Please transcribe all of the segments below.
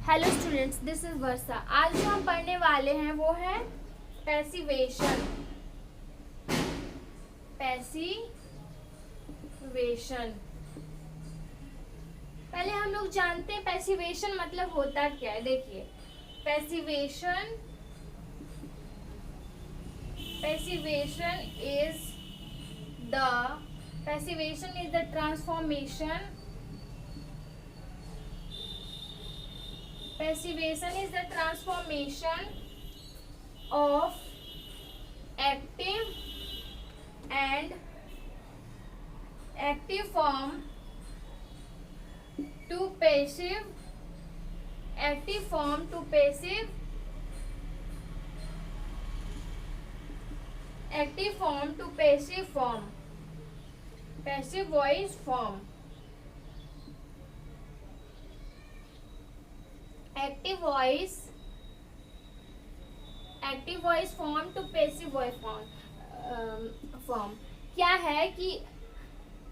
Hello students, this is वर्षा। आज जो हम पढ़ने वाले हैं वो है पैसिवेशन। पहले हम लोग जानते हैं पैसिवेशन मतलब होता क्या है। देखिए, passivation is the transformation of active form to passive form, passive voice form. Active voice form to passive voice form क्या है कि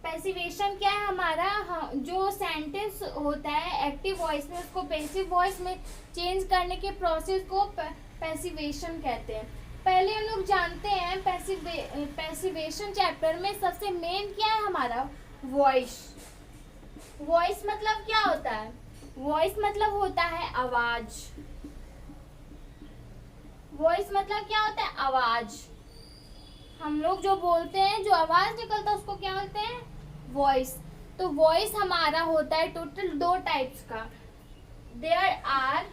पैसिवेशन क्या है हमारा, जो सेंटेंस होता है एक्टिव वॉइस में उसको पैसिव वॉइस में चेंज करने के प्रोसेस को पैसिवेशन कहते हैं। पहले हम लोग जानते हैं पैसिवेशन चैप्टर में सबसे मेन क्या है हमारा, वॉइस मतलब क्या होता है? वॉइस मतलब होता है आवाज। वॉइस मतलब क्या होता है? आवाज। हम लोग जो बोलते हैं, जो आवाज निकलता है उसको क्या बोलते हैं? वॉइस। तो वॉइस हमारा होता है टोटल 2 टाइप्स का। There are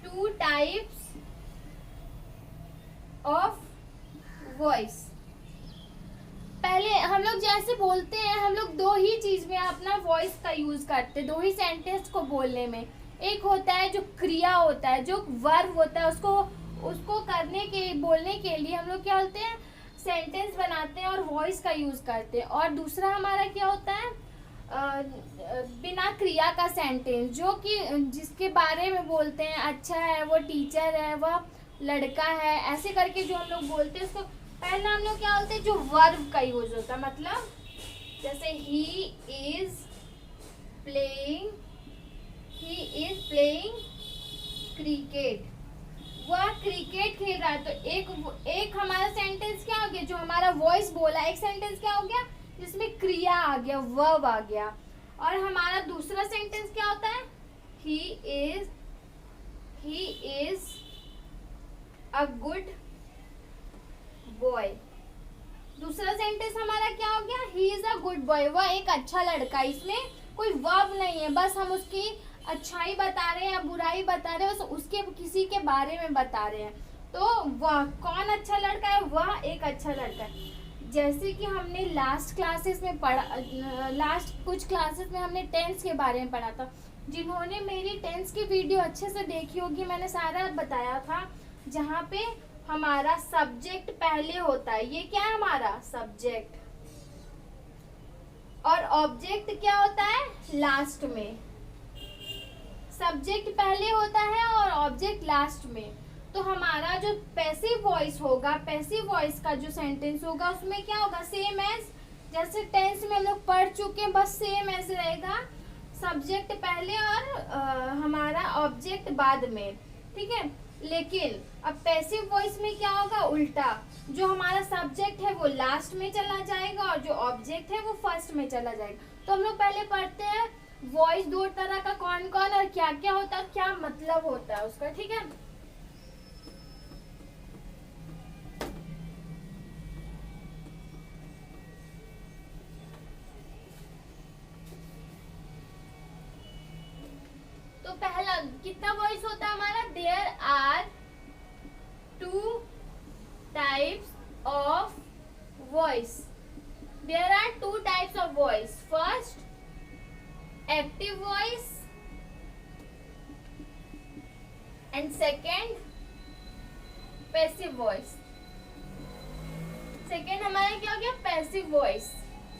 2 types of voice. पहले हम लोग जैसे बोलते हैं, हम लोग 2 ही चीज में अपना वॉइस का यूज करते हैं, 2 ही सेंटेंस को बोलने में। एक होता है जो क्रिया होता है, जो वर्ब होता है, उसको बोलने के लिए हम लोग क्या बोलते हैं, सेंटेंस बनाते हैं और वॉइस का यूज करते हैं। और दूसरा हमारा क्या होता है, बिना क्रिया का सेंटेंस, जो कि जिसके बारे में बोलते हैं अच्छा है, वो टीचर है, वह लड़का है, ऐसे करके जो हम लोग बोलते हैं उसको पहला हम लोग क्या बोलते हैं, जो वर्ब का यूज होता है। मतलब जैसे ही इज प्लेइंग क्रिकेट, वह क्रिकेट खेल रहा है। तो एक हमारा सेंटेंस क्या हो गया, जो हमारा वॉइस बोला, एक सेंटेंस क्या हो गया जिसमें क्रिया आ गया, वर्ब आ गया। और हमारा दूसरा सेंटेंस क्या होता है, he is a good boy. दूसरा सेंटेंस हमारा क्या हो गया, he is a good boy, वह एक अच्छा लड़का। इसमें कोई वर्ब नहीं है, बस हम उसकी अच्छाई बता रहे हैं या बुराई बता रहे हैं, उसके किसी के बारे में बता रहे हैं। तो वह कौन अच्छा लड़का है, वह एक अच्छा लड़का है। जैसे कि हमने लास्ट कुछ क्लासेस में हमने टेंस के बारे में पढ़ा था। जिन्होंने मेरी टेंस की वीडियो अच्छे से देखी होगी, मैंने सारा बताया था, जहाँ पे हमारा सब्जेक्ट पहले होता है। ये क्या है हमारा सब्जेक्ट, और ऑब्जेक्ट क्या होता है लास्ट में। सब्जेक्ट पहले होता है और ऑब्जेक्ट लास्ट में। तो हमारा जो पैसिव वॉइस होगा, पैसिव वॉइस का जो सेंटेंस होगा उसमें क्या होगा, सेम एज जैसे टेंस में हम लोग पढ़ चुके हैं, बस सेम एज रहेगा। सब्जेक्ट पहले और हमारा ऑब्जेक्ट बाद में, ठीक है। लेकिन अब पैसिव वॉइस में क्या होगा, उल्टा, जो हमारा सब्जेक्ट है वो लास्ट में चला जाएगा और जो ऑब्जेक्ट है वो फर्स्ट में चला जाएगा। तो हम लोग पहले पढ़ते हैं वॉइस 2 तरह का कौन कौन और क्या क्या होता है, क्या मतलब होता है उसका, ठीक है। तो पहला कितना वॉइस होता है हमारा, there are 2 types of voice. There are 2 types of voice. First active voice and second passive voice. Second हमारा क्या हो गया, पैसिव वॉइस,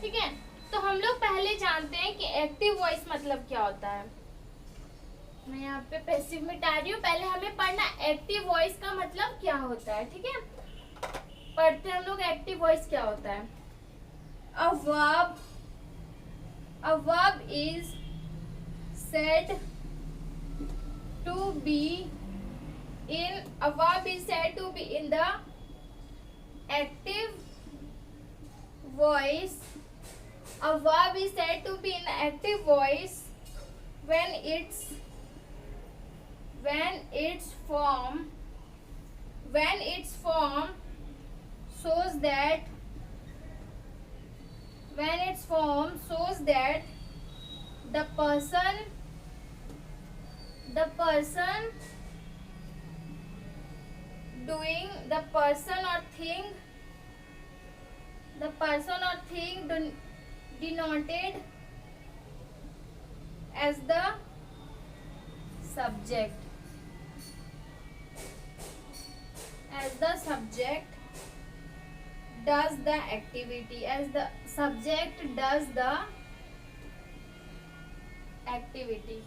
ठीक है। तो हम लोग पहले जानते हैं कि एक्टिव वॉइस मतलब क्या होता है। मैं यहाँ पे पैसिव मिटा रही हूँ, पहले हमें पढ़ना एक्टिव वॉइस का मतलब क्या होता है, ठीक है। पढ़ते हैं हम लोग एक्टिव वॉइस क्या होता है। A verb A verb is said to be a verb is said to be in the active voice. A verb is said to be in active voice when its form shows that the person doing the person or thing denoted as the subject does the activity.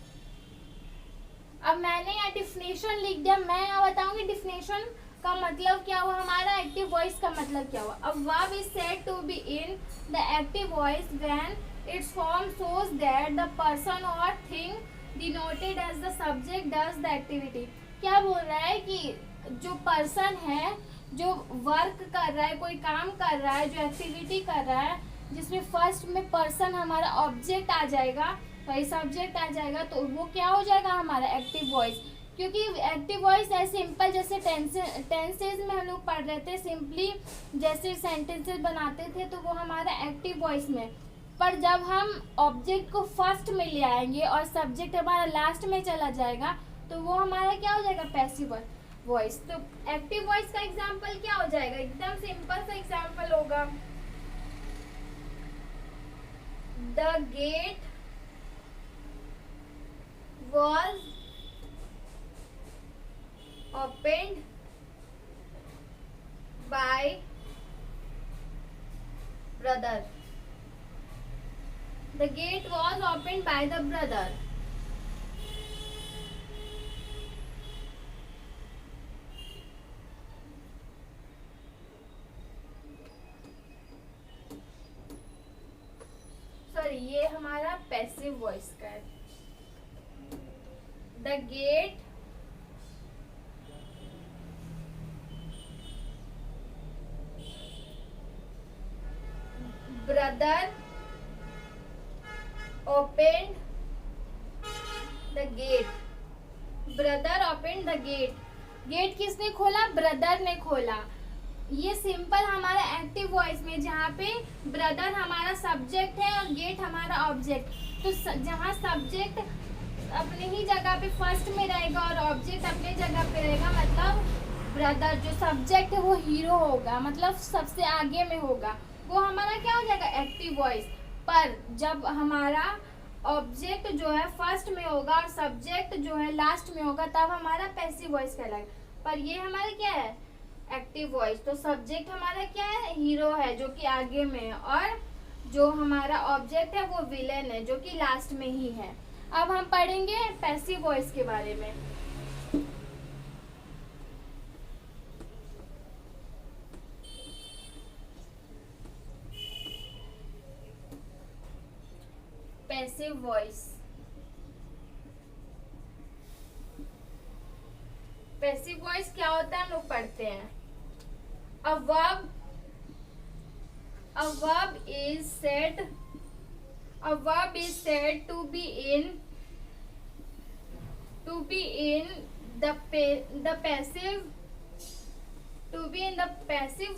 अब मैंने यहाँ definition लिख दिया, मैं यहाँ बताऊंगी definition का मतलब क्या हुआ, हमारा एक्टिव वॉइस का मतलब क्या हुआ. अब verb is said to be in the active voice when its form shows that the person or thing denoted as the subject does the activity. क्या बोल रहा है कि जो पर्सन है, जो वर्क कर रहा है, कोई काम कर रहा है, जो एक्टिविटी कर रहा है, जिसमें फर्स्ट में पर्सन हमारा ऑब्जेक्ट आ जाएगा, वही सब्जेक्ट आ जाएगा, तो वो क्या हो जाएगा हमारा एक्टिव वॉइस. क्योंकि एक्टिव वॉइस है सिंपल, जैसे टेंसेज में हम लोग पढ़ रहे थे, सिंपली जैसे सेंटेंसेस बनाते थे तो वो हमारा एक्टिव वॉइस में. पर जब हम ऑब्जेक्ट को फर्स्ट में ले आएंगे और सब्जेक्ट हमारा लास्ट में चला जाएगा तो वो हमारा क्या हो जाएगा, पैसिव वॉइस. तो एक्टिव वॉइस का एग्जाम्पल क्या हो जाएगा, एकदम सिंपल सा एग्जाम्पल होगा. The gate was opened by brother. The gate was opened by the brother. Sorry, ये हमारा पैसिव वॉइस का है. The gate brother opened the gate. Gate किसने खोला, ब्रदर ने खोला. ये सिंपल हमारा एक्टिव वॉइस में, जहाँ पे ब्रदर हमारा सब्जेक्ट है और गेट हमारा ऑब्जेक्ट. तो जहाँ सब्जेक्ट अपने ही जगह पे फर्स्ट में रहेगा और ऑब्जेक्ट अपने जगह पे रहेगा, मतलब ब्रदर जो सब्जेक्ट है वो हीरो होगा, मतलब सबसे आगे में होगा, वो हमारा क्या हो जाएगा, एक्टिव वॉइस. पर जब हमारा ऑब्जेक्ट जो है फर्स्ट में होगा और सब्जेक्ट जो है लास्ट में होगा, तब हमारा पैसिव वॉइस कहलाएगा. पर ये हमारा क्या है, एक्टिव वॉइस. तो सब्जेक्ट हमारा क्या है, हीरो है जो कि आगे में है, और जो हमारा ऑब्जेक्ट है वो विलेन है जो कि लास्ट में ही है. अब हम पढ़ेंगे पैसिव वॉइस के बारे में. पैसिव वॉइस, पैसिव वॉइस क्या होता है हम लोग पढ़ते हैं. A verb is said to be in the passive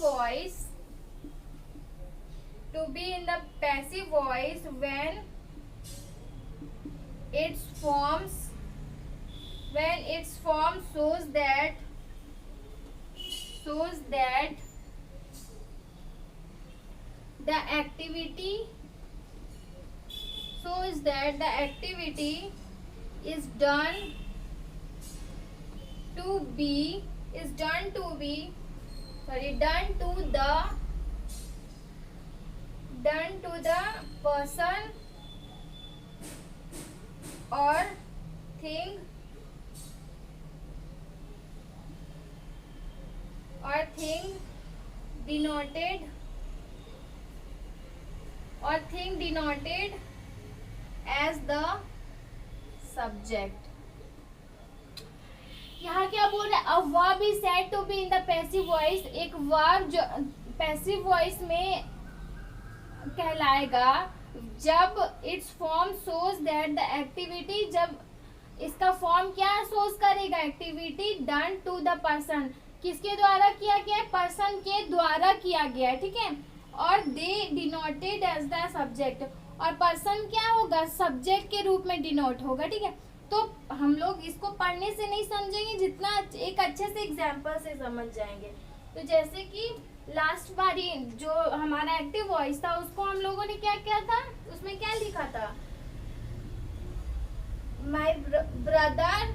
voice when its form shows that the activity is done to the person or thing denoted as the subject. यहाँ क्या बोल रहे हैं, a verb is said to be in the passive voice. एक verb जो passive voice में कहलाएगा जब its form shows that the activity, जब इसका फॉर्म क्या शोज करेगा, activity done to the person, किसके द्वारा किया गया है, पर्सन के द्वारा किया गया है, ठीक है। और दे डिनोटेड एज द सब्जेक्ट, और पर्सन क्या होगा, सब्जेक्ट के रूप में डिनोट होगा, ठीक है। तो हम लोग इसको पढ़ने से नहीं समझेंगे, जितना एक अच्छे से एग्जाम्पल से समझ जाएंगे। तो जैसे कि लास्ट बारी जो हमारा एक्टिव वॉइस था उसको हम लोगों ने क्या किया था, उसमें क्या लिखा था, my brother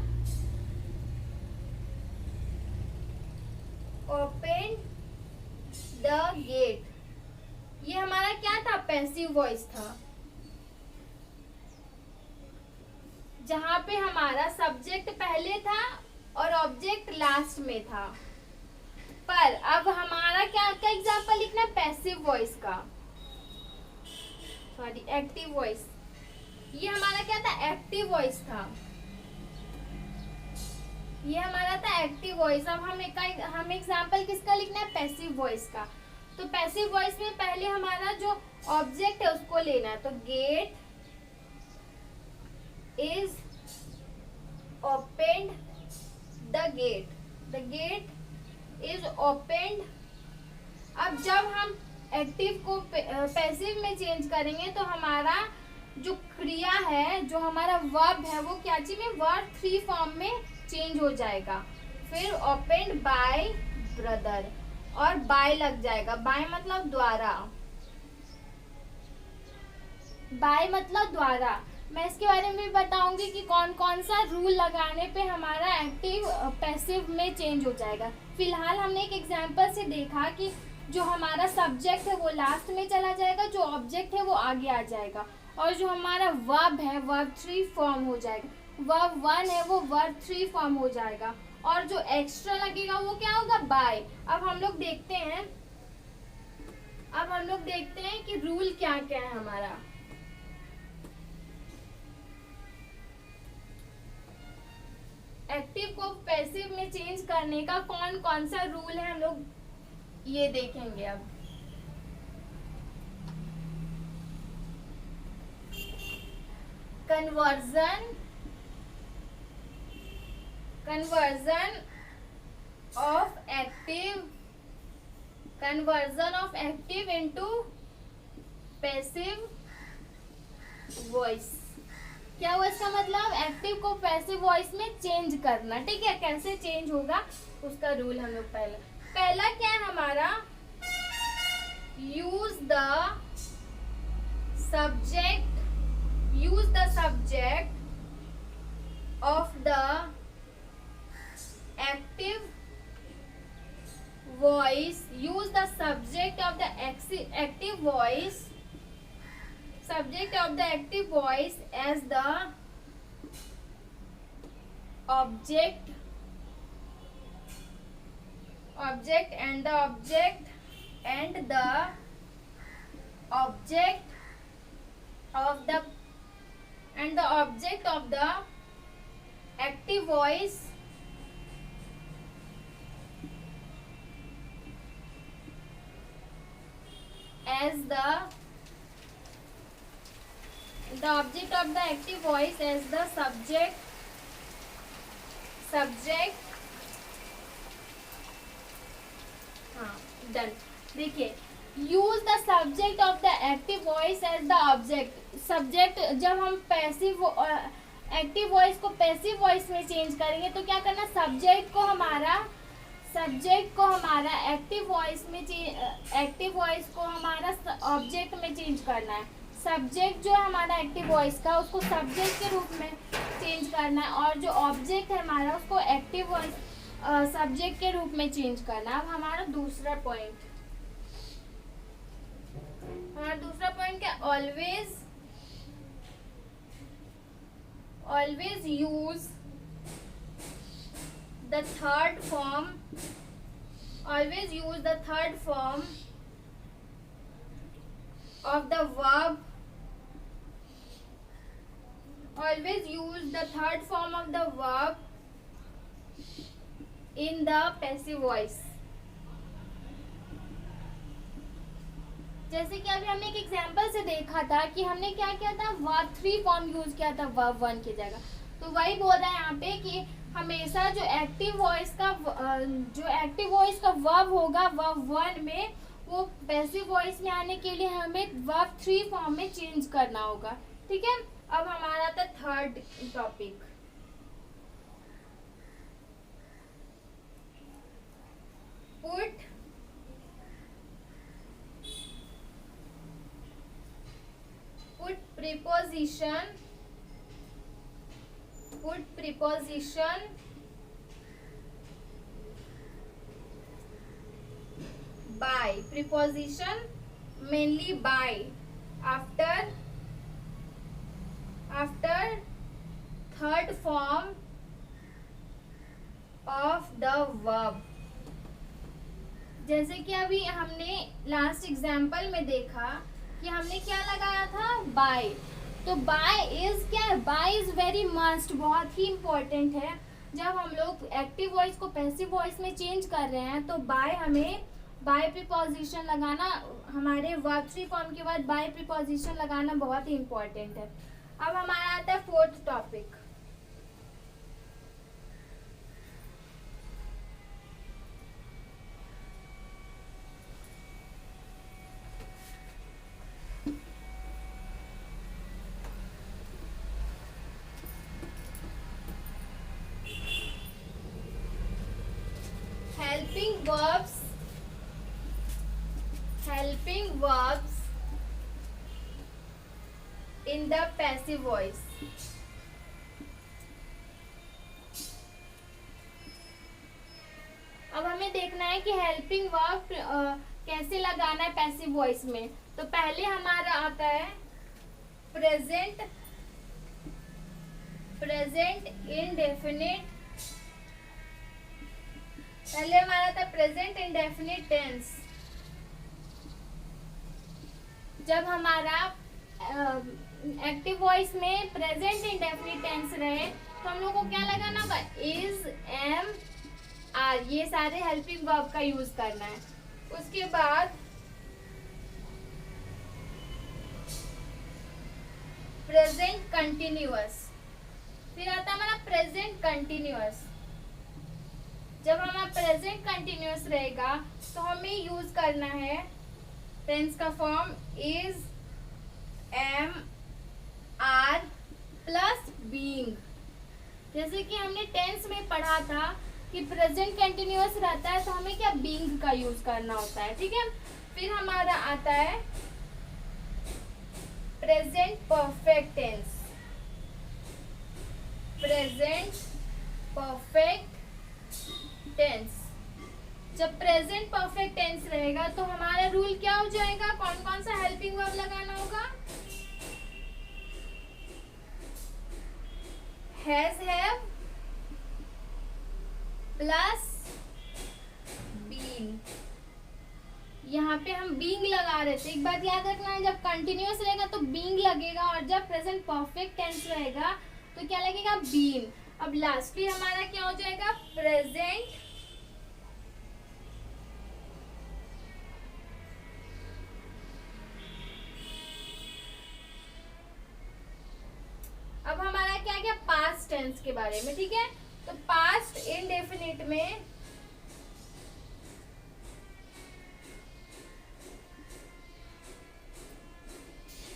open the gate. ये हमारा क्या था, पैसिव वॉइस था, जहां पे हमारा सब्जेक्ट पहले था और ऑब्जेक्ट लास्ट में था। पर अब हमारा क्या क्या एग्जांपल लिखना है, पैसिव वॉइस का, सॉरी एक्टिव वॉइस। ये हमारा क्या था, एक्टिव वॉइस था, ये हमारा था एक्टिव वॉइस। अब हम एग्जांपल किसका लिखना है, पैसिव वॉइस का। तो पैसिव वॉइस में पहले हमारा जो ऑब्जेक्ट है उसको लेना है, तो gate is opened, the gate is opened. अब जब हम एक्टिव को पैसिव में चेंज करेंगे तो हमारा जो क्रिया है, जो हमारा वर्ब है, वो क्या चीज में, वर्ब 3 फॉर्म में चेंज हो जाएगा। फिर ओपनड बाय ब्रदर, और बाय लग जाएगा, बाय मतलब द्वारा, बाय मतलब द्वारा। मैं इसके बारे में भी बताऊंगी कि कौन कौन सा रूल लगाने पे हमारा एक्टिव पैसिव में चेंज हो जाएगा। फिलहाल हमने एक एग्जांपल से देखा कि जो हमारा सब्जेक्ट है वो लास्ट में चला जाएगा, जो ऑब्जेक्ट है वो आगे आ जाएगा, और जो हमारा वर्ब है वर्ब 3 फॉर्म हो जाएगा, वर्ब 1 है वो वर्ब 3 फॉर्म हो जाएगा, और जो एक्स्ट्रा लगेगा वो क्या होगा, बाय। अब हम लोग देखते हैं कि रूल क्या क्या है हमारा। एक्टिव को पैसिव में चेंज करने का कौन कौन सा रूल है, हम लोग ये देखेंगे। अब conversion of active into passive voice. क्या हुआ इसका मतलब, एक्टिव को पैसिव वॉइस में चेंज करना, ठीक है। कैसे चेंज होगा उसका रूल हम लोग पहला क्या है हमारा, use the subject of the active voice, use the subject of the active voice, subject of the active voice as the object and the object of the active voice as the object of the active voice as the subject हाँ done. देखिए, use the subject of the active voice as the object. Subject जब हम passive active voice को passive voice में change करेंगे तो क्या करना, सब्जेक्ट को हमारा एक्टिव वॉइस को हमारा ऑब्जेक्ट में चेंज करना है। सब्जेक्ट जो है हमारा एक्टिव वॉइस का, उसको सब्जेक्ट के रूप में चेंज करना है, और जो ऑब्जेक्ट है हमारा उसको एक्टिव वॉइस सब्जेक्ट के रूप में चेंज करना है। अब हमारा दूसरा पॉइंट क्या, always use the third form of the verb always use the third form of the verb in the passive voice. जैसे कि अभी हमने एक एग्जांपल से देखा था कि हमने क्या किया था, वर्ब 3 फॉर्म यूज किया था वर्ब 1 की जगह। तो वही बोल रहा है यहाँ पे कि हमेशा जो एक्टिव वॉइस का वर्ब होगा वर्ब 1 में, वो पैसिव वॉइस में आने के लिए हमें वर्ब 3 फॉर्म में चेंज करना होगा। ठीक है, अब हमारा था third topic, put preposition by, preposition mainly by after third form of the verb। जैसे कि अभी हमने लास्ट एग्जाम्पल में देखा कि हमने क्या लगाया था, बाय। तो बाय इज क्या है, बाय इज वेरी मस्ट, बहुत ही इम्पोर्टेंट है। जब हम लोग एक्टिव वॉइस को पैसिव वॉइस में चेंज कर रहे हैं तो बाय, हमें बाय प्रीपोजिशन लगाना, हमारे वर्ब 3 फॉर्म के बाद बाय प्रीपोजिशन लगाना बहुत ही इम्पोर्टेंट है। अब हमारा आता है fourth topic, helping verbs in the passive voice। अब हमें देखना है कि हेल्पिंग वर्ब कैसे लगाना है पैसिव वॉइस में। तो पहले हमारा आता है प्रेजेंट इंडेफिनिट, पहले हमारा था प्रेजेंट इंडेफिनिट टेंस। जब हमारा एक्टिव वॉइस में प्रेजेंट इंडेफिनिट टेंस रहे तो हम लोग को क्या लगाना होगा, इज, एम, आर, ये सारे हेल्पिंग वर्ब का यूज करना है। उसके बाद प्रेजेंट कंटिन्यूअस, फिर आता है हमारा प्रेजेंट कंटिन्यूअस। जब हमारा प्रेजेंट कंटिन्यूअस रहेगा तो हमें यूज करना है टेंस का form is, am, are plus being. जैसे कि हमने टेंस में पढ़ा था कि प्रेजेंट कंटिन्यूअस रहता है तो हमें क्या, बीइंग का यूज करना होता है। ठीक है, फिर हमारा आता है present perfect tense, present perfect tense. जब प्रेजेंट परफेक्ट टेंस रहेगा तो हमारा रूल क्या हो जाएगा, कौन कौन सा हेल्पिंग वर्ब लगाना होगा, हैज, हैव प्लस बीन। यहाँ पे हम बीइंग लगा रहे थे, एक बात याद रखना है, जब कंटिन्यूअस रहेगा तो बीइंग लगेगा और जब प्रेजेंट परफेक्ट टेंस रहेगा तो क्या लगेगा, बीन। अब लास्टली हमारा क्या हो जाएगा, प्रेजेंट अब हमारा क्या क्या पास्ट टेंस के बारे में। ठीक है, तो पास्ट इंडेफिनिट में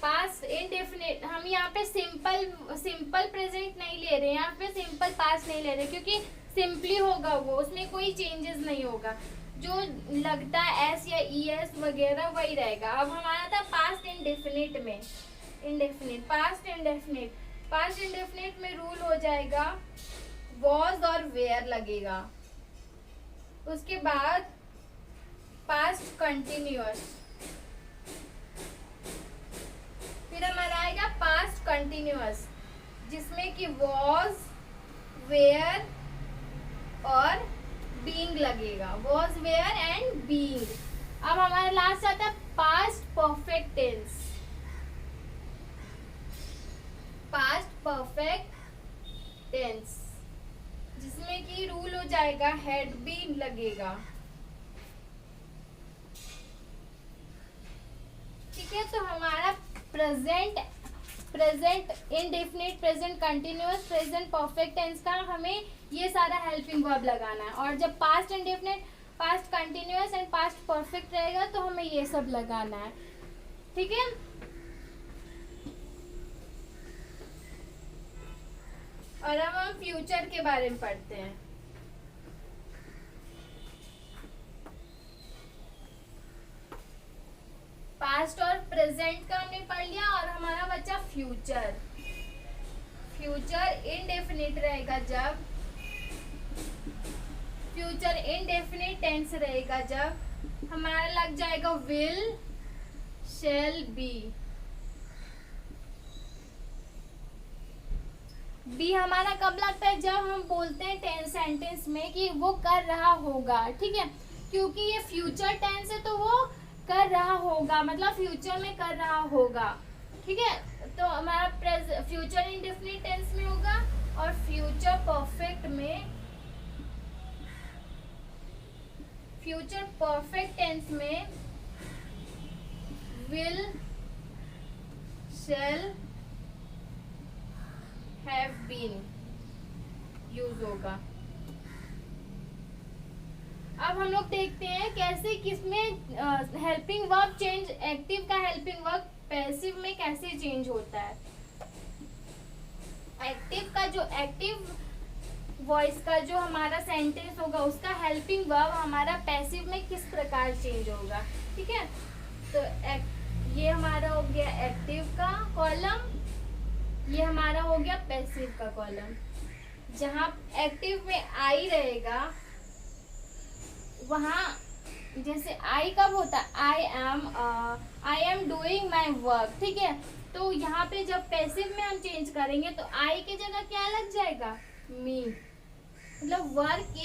पास्ट इंडेफिनिट हम यहाँ पे सिंपल प्रेजेंट नहीं ले रहे हैं, यहाँ पे सिंपल पास्ट नहीं ले रहे क्योंकि सिंपली होगा वो, उसमें कोई चेंजेस नहीं होगा, जो लगता है एस या ई एस वगैरह वही रहेगा। अब हमारा था पास्ट इंडेफिनिट में, पास्ट इंडेफिनिट में रूल हो जाएगा वॉज और वेयर लगेगा। उसके बाद पास्ट कंटिन्यूअस, फिर हमारा आएगा पास्ट कंटिन्यूअस जिसमें कि वॉज, वेयर और बीइंग लगेगा, वॉज, वेयर एंड बीइंग। अब हमारा लास्ट आता है past perfect tense. Past perfect tense, जिसमें कि रूल हो जाएगा हैड बीन लगेगा। ठीक है, तो हमारा present indefinite, present continuous, present perfect tense का हमें ये सारा हेल्पिंग वर्ब लगाना है। और जब past indefinite, past continuous and past perfect रहेगा तो हमें ये सब लगाना है। ठीक है, और अब हम फ्यूचर के बारे में पढ़ते हैं। पास्ट और प्रेजेंट का हमने पढ़ लिया और हमारा बचा फ्यूचर। फ्यूचर इनडेफिनिट रहेगा जब, फ्यूचर इनडेफिनिट टेंस रहेगा जब हमारा लग जाएगा विल, शैल बी। बी हमारा कब लगता है? जब हम बोलते हैं सेंटेंस में कि वो कर रहा होगा। ठीक है, क्योंकि ये फ्यूचर टेंस है तो वो कर रहा होगा, मतलब फ्यूचर में कर रहा होगा। ठीक है, तो हमारा फ्यूचर इंडेफिनिट टेंस में होगा और फ्यूचर परफेक्ट में, फ्यूचर परफेक्ट टेंस में will, shall, have been use होगा। अब हम लोग देखते हैं कैसे किसमें हेल्पिंग वर्ब चेंज, एक्टिव का हेल्पिंग वर्ब पैसिव में कैसे चेंज होता है। एक्टिव का जो एक्टिव वॉइस का जो हमारा सेंटेंस होगा उसका हेल्पिंग वर्ब हमारा पैसिव में किस प्रकार चेंज होगा। ठीक है, तो ये हमारा हो गया एक्टिव का कॉलम, ये हमारा हो गया पैसिव का कॉलम। जहां एक्टिव में आई रहेगा वहां, जैसे आई कब होता है? I am doing my work. ठीक है, तो यहाँ पे जब पैसिव में हम चेंज करेंगे तो आई की जगह क्या लग जाएगा? मी। मतलब work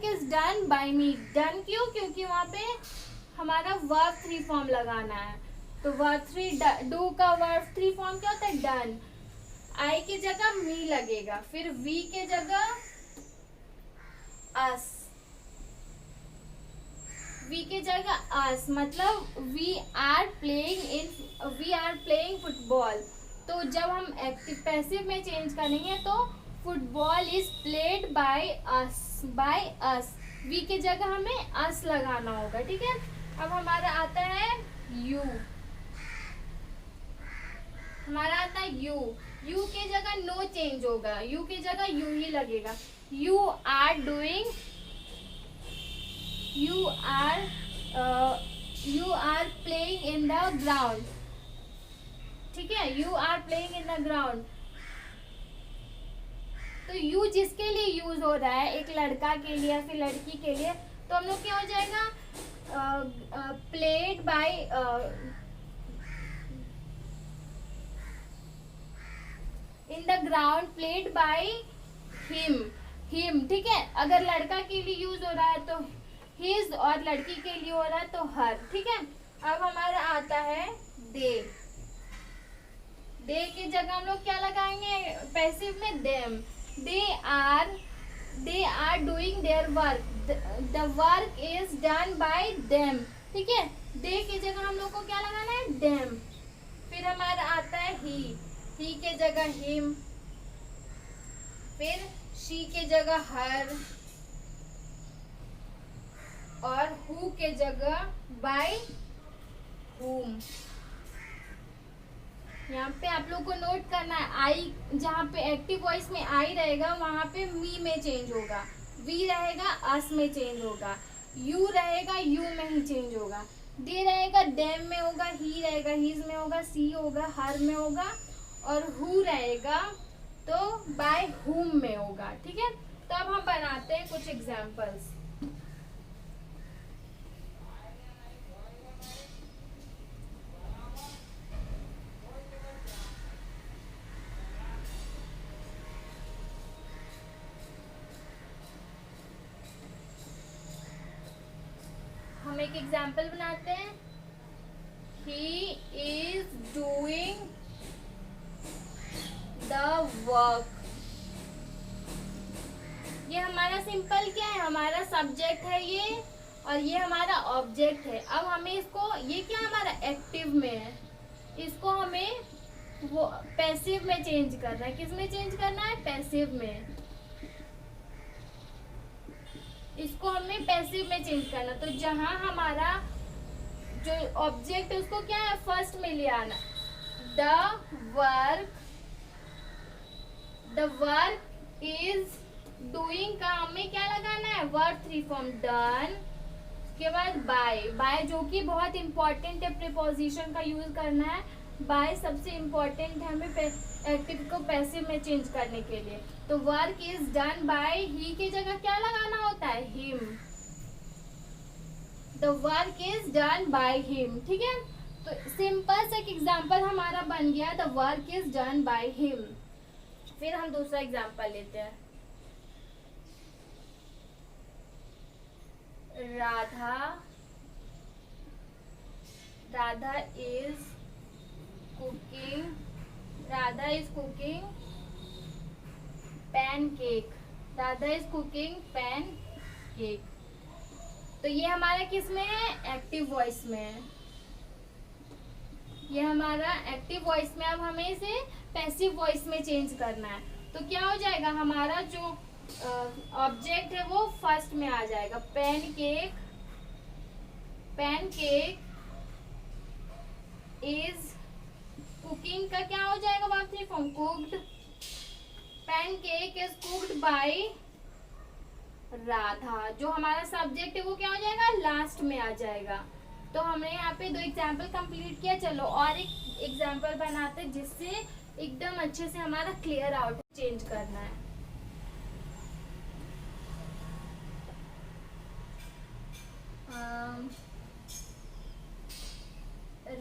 is done bye me. Done क्यों? क्योंकि वहाँ पे हमारा वर्ब 3 फॉर्म लगाना है। तो वर्ब 3, डू का वर्ब 3 फॉर्म क्या होता है? डन। आई की जगह मी लगेगा, फिर वी के जगह अस, वी के जगह अस, मतलब वी आर प्लेइंग फुटबॉल। तो जब हम एक्टिव पैसिव में चेंज करेंगे तो football is played by us, we के जगह हमें अस लगाना होगा। ठीक है, अब हमारा आता है यू, हमारा आता है यू। यू के जगह नो चेंज होगा, यू के जगह यू ही लगेगा। You are doing, you are playing in the ground. ठीक है, you are playing in the ground. तो यू जिसके लिए यूज हो रहा है, एक लड़का के लिए या फिर लड़की के लिए, तो हम लोग क्या हो जाएगा? Played by, in the ground, played by him. ठीक है, अगर लड़का के लिए यूज हो रहा है तो हिज, और लड़की के लिए हो रहा है तो हर। ठीक है, अब हमारा आता है दे। दे की जगह हम लोग क्या लगाएंगे पैसिव में? Them. They are doing their work, the work is done by them. ठीक है, दे की जगह हम लोग को क्या लगाना है? देम। फिर हमारा आता है ही के जगह हिम, फिर शी के जगह हर, और हु के जगह बाय हुम। यहाँ पे आप लोग को नोट करना है, आई जहाँ पे एक्टिव वॉइस में आई रहेगा वहाँ पे मी में चेंज होगा, वी रहेगा अस में चेंज होगा, यू रहेगा यू में ही चेंज होगा, दे रहेगा देम में होगा, ही रहेगा हिज में होगा, सी होगा हर में होगा, और हु रहेगा तो बाय हुम में होगा। ठीक है, तो अब हम बनाते हैं कुछ एग्जाम्पल्स। हम एक एग्जाम्पल बनाते हैं। He is doing the work. ये हमारा सिंपल क्या है, हमारा सब्जेक्ट है ये, और ये हमारा ऑब्जेक्ट है। अब हमें इसको, ये क्या हमारा एक्टिव में है, इसको हमें वो पैसिव में चेंज करना है। किस में चेंज करना है, पैसिव में। इसको हमें पैसिव में चेंज करना। तो जहां हमारा जो ऑब्जेक्ट है उसको क्या है, फर्स्ट में ले आना। The work, the work is doing का हमें क्या लगाना है, वर्ब थ्री फॉर्म डन। उसके बाद बाय, बाय जो कि बहुत इंपॉर्टेंट है, प्रीपोजिशन का यूज करना है। बाय सबसे इंपॉर्टेंट है हमें एक्टिव को पैसिव में चेंज करने के लिए। तो वर्क इज डन बाय, ही की जगह क्या लगाना होता है, him. The work is done by him, ठीक है। तो सिंपल सा एक एग्जाम्पल हमारा बन गया, the work is done by him. फिर हम दूसरा एग्जाम्पल लेते हैं। Radha is cooking, Radha is cooking pancake, Radha is cooking pancake. तो ये हमारा किस में है, एक्टिव वॉइस में है। ये हमारा एक्टिव वॉइस में। अब हमें इसे पैसिव वॉइस में चेंज करना है। तो क्या हो जाएगा, हमारा जो ऑब्जेक्ट है वो फर्स्ट में आ जाएगा। पैनकेक, पैनकेक इज कुकिंग का क्या हो जाएगा, verb three form cooked. Pancake is cooked bye Radha. जो हमारा सब्जेक्ट है वो क्या हो जाएगा, लास्ट में आ जाएगा। तो हमने यहाँ पे 2 एग्जाम्पल कंप्लीट किया। चलो और एक एग्जाम्पल बनाते हैं जिससे एकदम अच्छे से हमारा क्लियर आउट चेंज करना है।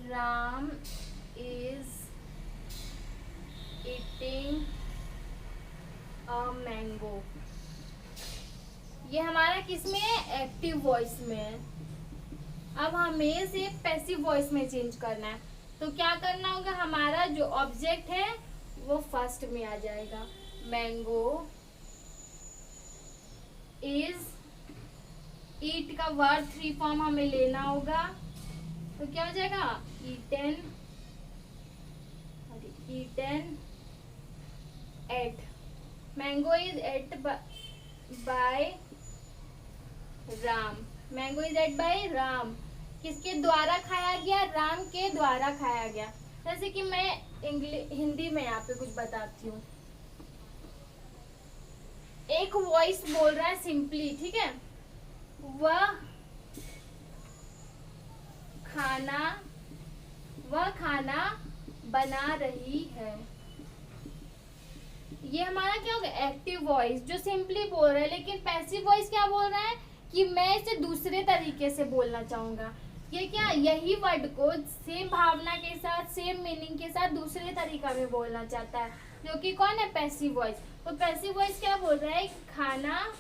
Ram is eating a mango. ये हमारा किस में है, एक्टिव वॉइस में है। अब हमें इसे पैसिव वॉइस में चेंज करना है। तो क्या करना होगा, हमारा जो ऑब्जेक्ट है वो फर्स्ट में आ जाएगा। मैंगो इज, ईट का वर्ब थ्री फॉर्म हमें लेना होगा। तो क्या हो जाएगा, eaten, eaten ate. Mango is ate by Ram, mango is ate by Ram. किसके द्वारा खाया गया, राम के द्वारा खाया गया। जैसे कि मैं हिंदी में यहाँ पे कुछ बताती हूँ। एक वॉइस बोल रहा है सिंपली, ठीक है, वह खाना बना रही है। ये हमारा क्या होगा, एक्टिव वॉइस जो सिंपली बोल रहा है। लेकिन पैसिव वॉइस क्या बोल रहा है कि मैं इसे दूसरे तरीके से बोलना चाहूंगा। ये क्या, यही वर्ड को सेम भावना के साथ, सेम मीनिंग के साथ दूसरे तरीका में बोलना चाहता है, जो कि कौन है, पैसिव वॉइस। तो पैसिव वॉइस क्या बोल रहा है, खाना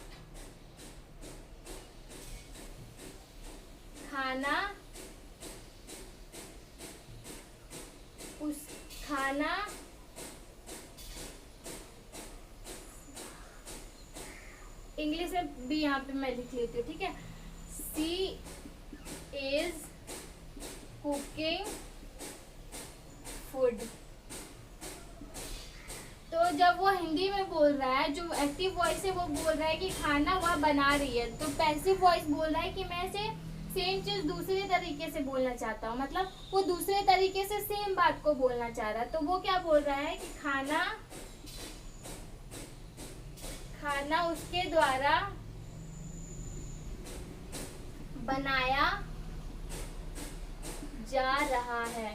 इंग्लिश में भी यहाँ पे मैं लिख लेती हूँ, ठीक है। सी इज कुकिंग फूड। तो जब वो हिंदी में बोल रहा है, जो एक्टिव वॉइस है वो बोल रहा है कि खाना वह बना रही है। तो पैसिव वॉइस बोल रहा है कि मैं इसे सेम चीज दूसरे तरीके से बोलना चाहता हूँ। मतलब वो दूसरे तरीके से सेम बात को बोलना चाह रहा है। तो वो क्या बोल रहा है कि खाना उसके द्वारा बनाया जा रहा है।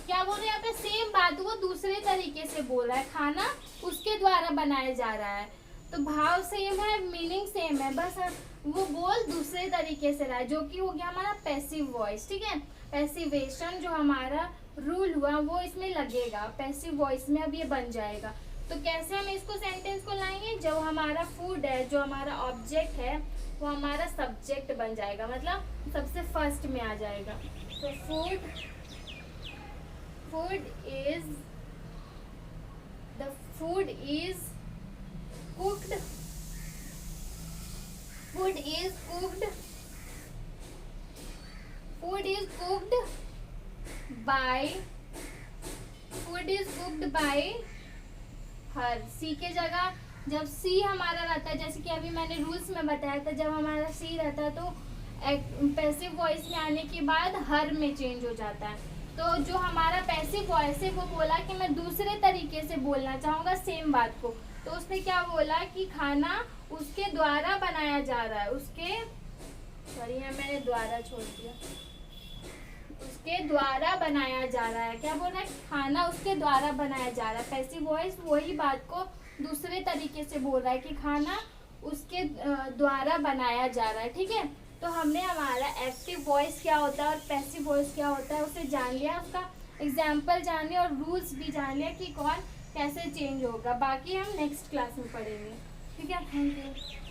क्या बोल रहे हैं यहाँ पे, सेम बात वो दूसरे तरीके से बोल रहा है, खाना उसके द्वारा बनाया जा रहा है। तो भाव सेम है, मीनिंग सेम है, बस वो बोल दूसरे तरीके से रहा है, जो कि हो गया हमारा पैसिव वॉइस, ठीक है। पैसिवेशन जो हमारा रूल हुआ वो इसमें लगेगा, पैसिव वॉइस में अब ये बन जाएगा। तो कैसे हम इसको सेंटेंस को लाएंगे, जब हमारा फूड है, जो हमारा ऑब्जेक्ट है, वो हमारा सब्जेक्ट बन जाएगा, मतलब सबसे फर्स्ट में आ जाएगा। तो food is the food is cooked. Food is cooked. Food is cooked by. Food is cooked by her. सी के जगह जब सी हमारा रहता है, जैसे कि अभी मैंने रूल्स में बताया था, जब हमारा सी रहता है तो पैसिव वॉइस में आने के बाद हर में चेंज हो जाता है। तो जो हमारा पैसिव वॉइस है वो बोला कि मैं दूसरे तरीके से बोलना चाहूँगा सेम बात को। तो उसने क्या बोला कि खाना उसके द्वारा बनाया जा रहा है। उसके, सॉरी यहाँ मैंने द्वारा छोड़ दिया, उसके द्वारा बनाया जा रहा है। क्या बोल रहा है? खाना उसके द्वारा बनाया जा रहा है। पैसिव वॉइस वही बात को दूसरे तरीके से बोल रहा है कि खाना उसके द्वारा बनाया जा रहा है। ठीक है, तो हमने हमारा एक्टिव वॉइस क्या होता है और पैसिव वॉइस क्या होता है उसे जान लिया, उसका एग्जाम्पल जान लिया और रूल्स भी जान लिया कि कौन कैसे चेंज होगा। बाकी हम नेक्स्ट क्लास में पढ़ेंगे। ठीक है, थैंक यू।